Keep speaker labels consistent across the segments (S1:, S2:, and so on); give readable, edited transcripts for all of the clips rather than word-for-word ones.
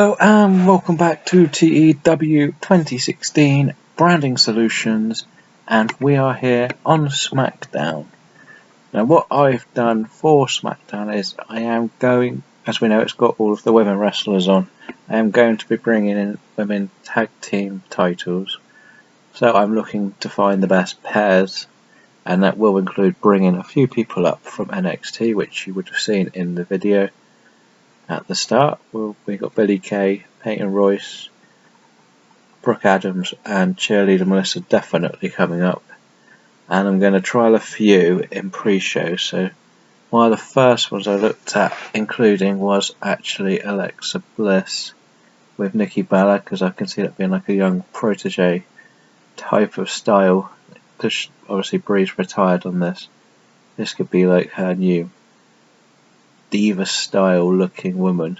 S1: Hello and welcome back to TEW 2016 Branding Solutions, and we are here on Smackdown. Now what I've done for Smackdown is I am going, as we know it's got all of the women wrestlers on, I am going to be bringing in women tag team titles. So I'm looking to find the best pairs, and that will include bringing a few people up from NXT, which you would have seen in the video. At the start, we got Billy Kay, Peyton Royce, Brooke Adams, and cheerleader Melissa definitely coming up. And I'm going to trial a few in pre-show. So one of the first ones I looked at including was actually Alexa Bliss with Nikki Bella, because I can see that being like a young protege type of style. Because obviously Bree's retired on this. This could be like her new diva style looking woman,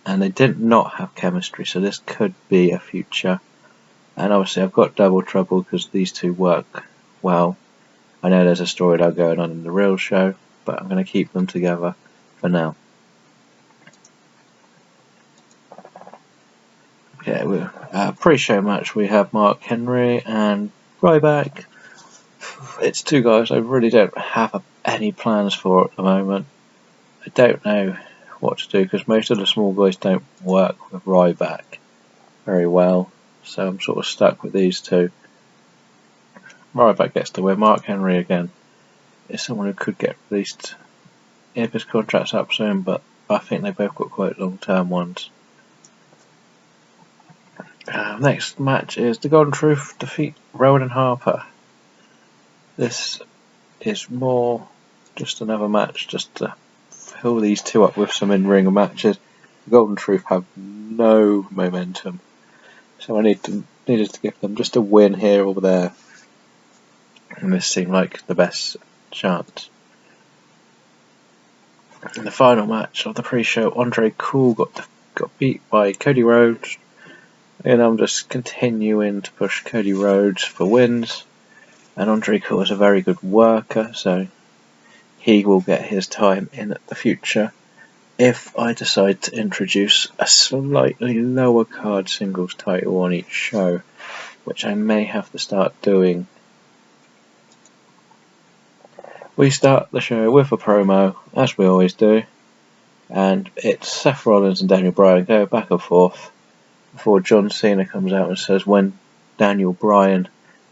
S1: and they did not have chemistry, so this could be a future. And obviously I've got Double Trouble because these two work well. I know there's a storyline going on in the real show, but I'm going to keep them together for now. Okay, pre-show match we have Mark Henry and Ryback. It's two guys I really don't have any plans for at the moment. I don't know what to do because most of the small guys don't work with Ryback very well, so I'm sort of stuck with these two. Ryback gets to win. Mark Henry again is someone who could get released if his contract's up soon, but I think they both got quite long-term ones. Next match is the Golden Truth defeat Rowan and Harper. This is more just another match just to fill these two up with some in-ring matches. The Golden Truth have no momentum, so I needed to give them just a win here or there, and this seemed like the best chance. In the final match of the pre-show, Andre Cool got beat by Cody Rhodes, and I'm just continuing to push Cody Rhodes for wins. And Andre Cool is a very good worker, so he will get his time in the future if I decide to introduce a slightly lower card singles title on each show, which I may have to start doing. We start the show with a promo, as we always do, and it's Seth Rollins and Daniel Bryan go back and forth before John Cena comes out and says, when Daniel Bryan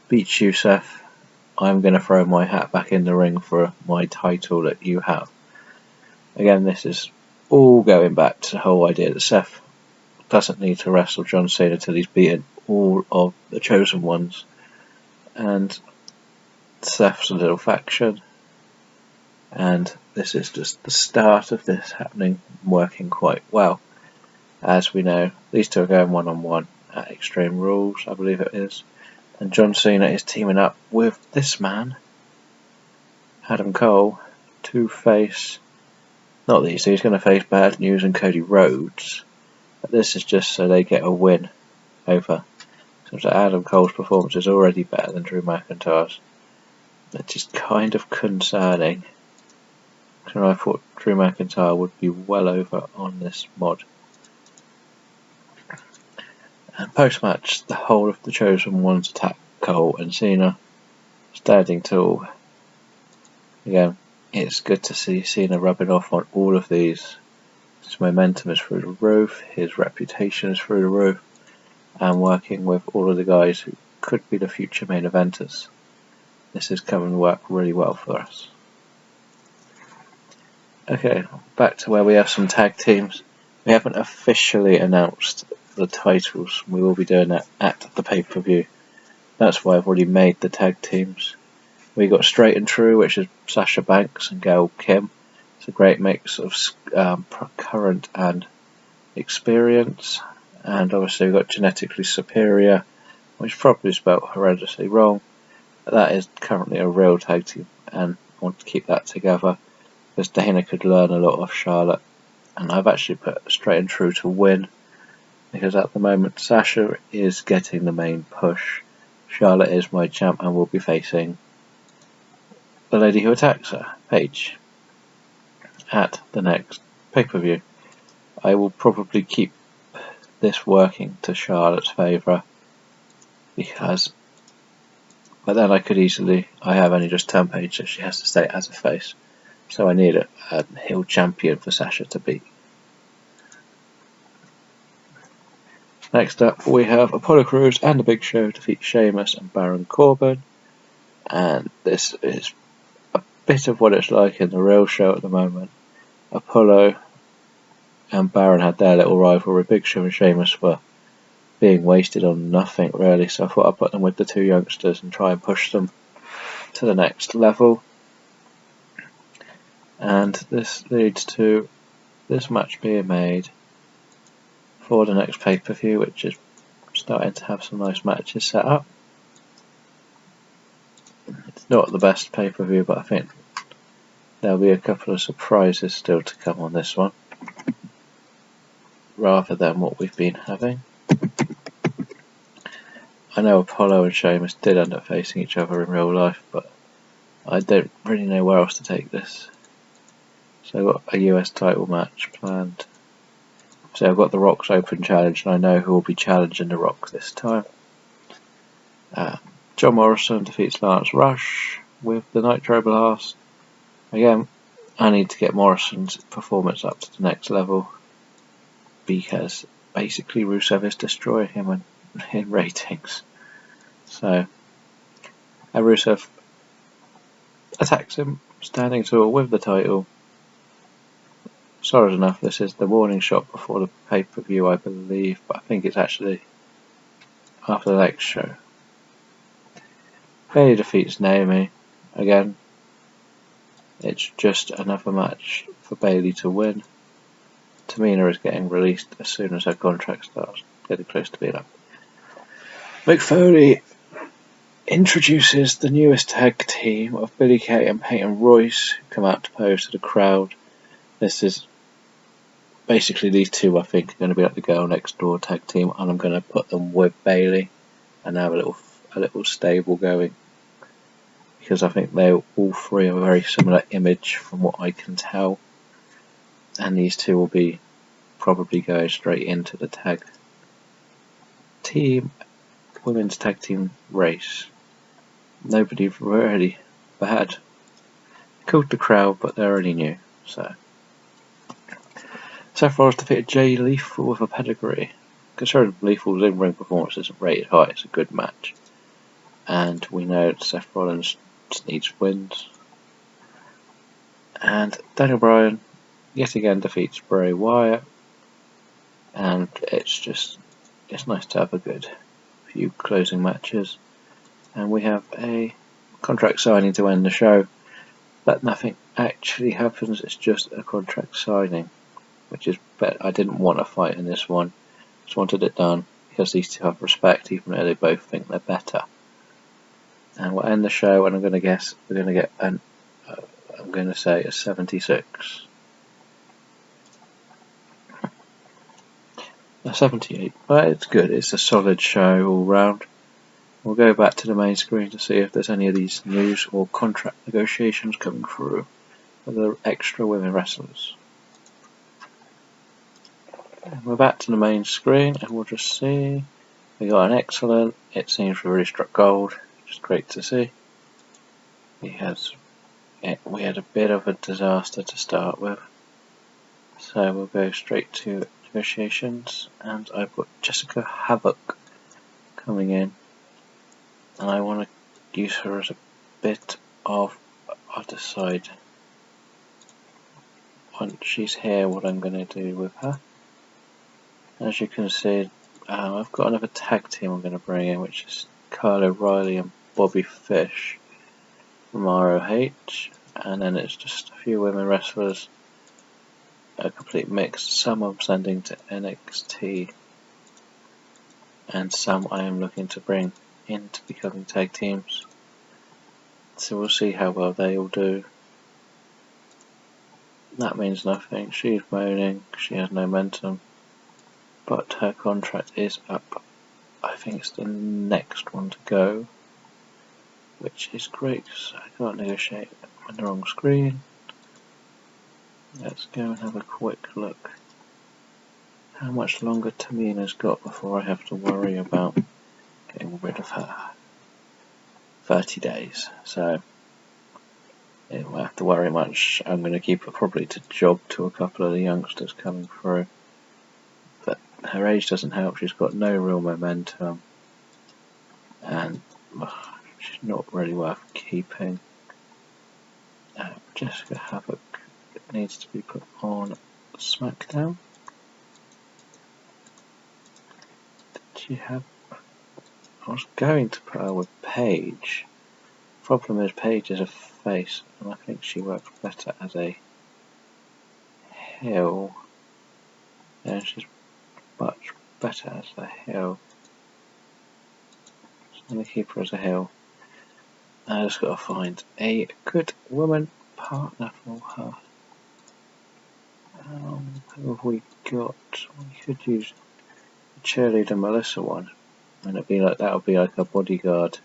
S1: beats you, Seth, I'm going to throw my hat back in the ring for my title that you have. Again, this is all going back to the whole idea that Seth doesn't need to wrestle John Cena till he's beaten all of the chosen ones. And Seth's a little faction. And this is just the start of this happening, working quite well. As we know, these two are going one-on-one at Extreme Rules, I believe it is. And John Cena is teaming up with this man, Adam Cole, to face, not these two, he's going to face Bad News and Cody Rhodes. But this is just so they get a win over. So Adam Cole's performance is already better than Drew McIntyre's. Which is kind of concerning. So I thought Drew McIntyre would be well over on this mod. And post-match, the whole of the chosen ones attack Cole and Cena, standing tall. Again, it's good to see Cena rubbing off on all of these. His momentum is through the roof, his reputation is through the roof, and working with all of the guys who could be the future main eventers. This is coming to work really well for us. Okay, back to where we have some tag teams. We haven't officially announced the titles. We will be doing that at the pay-per-view. That's why I've already made the tag teams. We got Straight and True, which is Sasha Banks and Gail Kim. It's a great mix of current and experience. And obviously we've got Genetically Superior, which is probably spelled horrendously wrong. But that is currently a real tag team, and I want to keep that together because Dana could learn a lot of Charlotte. And I've actually put Straight and True to win, because at the moment Sasha is getting the main push. Charlotte is my champ and will be facing the lady who attacks her, Paige, at the next pay-per-view. I will probably keep this working to Charlotte's favour, because but then I have only just turn page, so she has to stay as a face, so I need a heel champion for Sasha to beat. Next up we have Apollo Crews and the Big Show defeat Sheamus and Baron Corbin, and this is a bit of what it's like in the real show at the moment. Apollo and Baron had their little rivalry. Big Show and Sheamus were being wasted on nothing really, so I thought I'd put them with the two youngsters and try and push them to the next level. And this leads to this match being made for the next pay-per-view, which is starting to have some nice matches set up. It's not the best pay-per-view, but I think there'll be a couple of surprises still to come on this one, rather than what we've been having. I know Apollo and Sheamus did end up facing each other in real life, but I don't really know where else to take this. So I've got a US title match planned. So I've got the Rock's Open Challenge, and I know who will be challenging the Rock this time. John Morrison defeats Lance Rush with the Nitro Blast. Again, I need to get Morrison's performance up to the next level, because basically Rusev is destroying him in ratings. So Rusev attacks him, standing tall with the title. Sorry enough, this is the warning shot before the pay-per-view, I believe, but I think it's actually after the next show. Bayley defeats Naomi. Again, it's just another match for Bayley to win. Tamina is getting released as soon as her contract starts getting close to being up. Mick Foley introduces the newest tag team of Billie Kay and Peyton Royce, who come out to pose to the crowd. This is basically, these two I think are going to be like the girl next door tag team, and I'm going to put them with Bayley and have a little stable going, because I think they all three have a very similar image from what I can tell, and these two will be probably going straight into the women's tag team race. Nobody really bad. Called the crowd, but they're already new. So Seth Rollins defeated Jay Lethal with a pedigree. Considering Lethal's in-ring performance isn't rated high, it's a good match. And we know that Seth Rollins needs wins. And Daniel Bryan yet again defeats Bray Wyatt. And it's nice to have a good few closing matches. And we have a contract signing to end the show. But nothing actually happens, it's just a contract signing. Which is better. I didn't want a fight in this one. Just wanted it done because these two have respect, even though they both think they're better. And we'll end the show, and I'm going to guess we're going to get I'm going to say a 76. A 78. But it's good. It's a solid show all round. We'll go back to the main screen to see if there's any of these news or contract negotiations coming through for the extra women wrestlers. We're back to the main screen, and we'll just see. We got an excellent. It seems we really struck gold, which is great to see. We had a bit of a disaster to start with, so we'll go straight to negotiations. And I've got Jessica Havoc coming in, and I want to use her as a bit of. I'll decide once she's here what I'm going to do with her. As you can see, I've got another tag team I'm going to bring in, which is Kyle O'Reilly and Bobby Fish from ROH, and then it's just a few women wrestlers, a complete mix. Some I'm sending to NXT, and some I am looking to bring into becoming tag teams. So we'll see how well they all do. That means nothing. She's moaning, she has no momentum. But her contract is up. I think it's the next one to go, which is great because I can't negotiate on the wrong screen. Let's go and have a quick look how much longer Tamina's got before I have to worry about getting rid of her. 30 days, so I won't have to worry much. I'm going to keep her probably to job to a couple of the youngsters coming through, but her age doesn't help. She's got no real momentum, and she's not really worth keeping. Jessica Havoc needs to be put on Smackdown. Did she have... I was going to put her with Paige. Problem is, Paige is a face, and I think she works better as a heel. Yeah, she's much better as a heel. So I'm going to keep her as a heel. I just got to find a good woman partner for her. Who have we got? We could use the cheerleader Melissa one, and it'd be like that would be like a bodyguard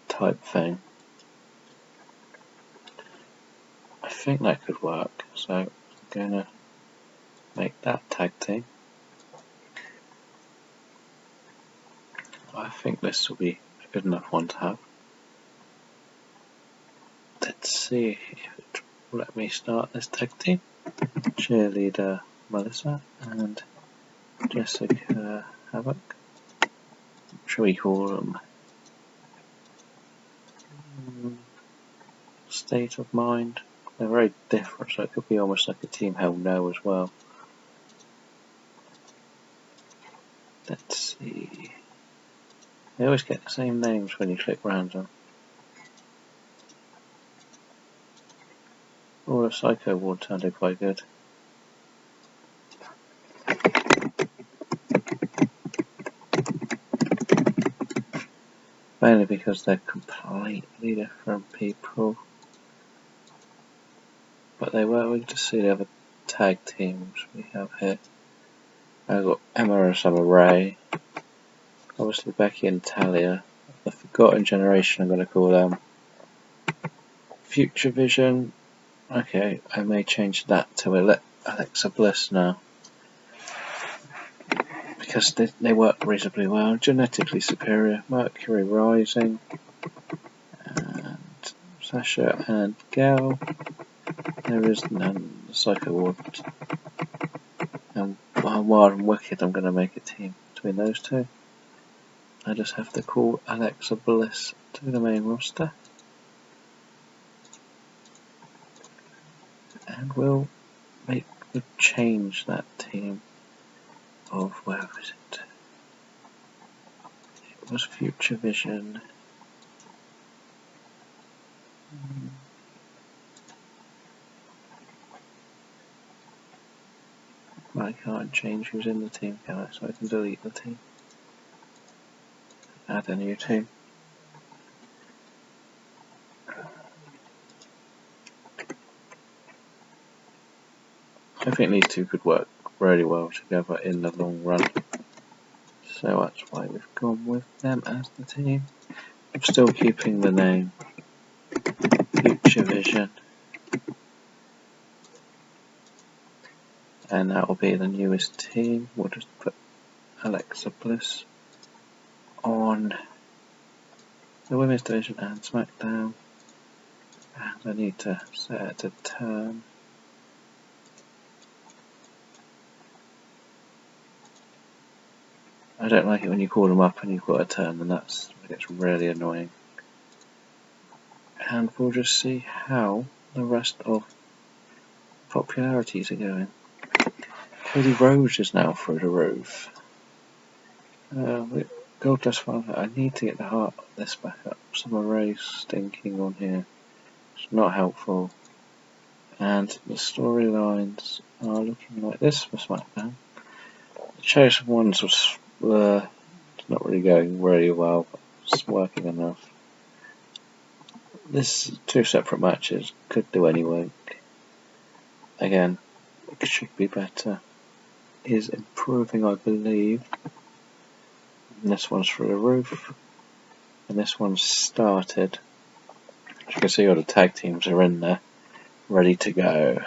S1: type thing. I think that could work, so I'm gonna make that tag team. I think this will be a good enough one to have. Let's see if it will let me start this tag team. Cheerleader Melissa and Jessica Havoc. What shall we call them? State of Mind. They're very different, so it could be almost like a Team Hell No as well. Let's see. They always get the same names when you click random. Oh, the Psycho Ward sounded quite good. Mainly because they're completely different people. But they were, we can just see the other tag teams we have here. I've got Emma and Summer Rae. Obviously Becky and Talia. The Forgotten Generation, I'm going to call them. Future Vision. Okay, I may change that to Alexa Bliss now. Because they work reasonably well. Genetically Superior. Mercury Rising. And Sasha and Gail. There is none. Psycho Ward. And Wild and Wicked, I'm going to make a team between those two. I just have to call Alexa Bliss to the main roster. And we'll change that team of, where was it? It was Future Vision. I can't change who's in the team, can I? So I can delete the team. Add a new team. I think these two could work really well together in the long run. So that's why we've gone with them as the team. I'm still keeping the name Future Vision. And that will be the newest team. We'll just put Alexa Bliss on the Women's Division and Smackdown. And I need to set it to turn. I don't like it when you call them up and you've got a turn, and that's when it gets really annoying. And we'll just see how the rest of popularities are going. Cody Rhodes is now through the roof. Gold Dust Father, I need to get the heart of this back up. Summer Rae stinking on here. It's not helpful. And the storylines are looking like this for SmackDown. The Chosen Ones was not really going really well, but it's working enough. This 2 separate matches could do any work. Again, it should be better. Is improving, I believe. And this one's through the roof. And this one's started. As you can see, all the tag teams are in there, ready to go.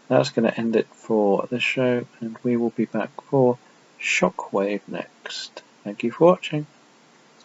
S1: That's going to end it for the show, and we will be back for Shockwave next. Thank you for watching.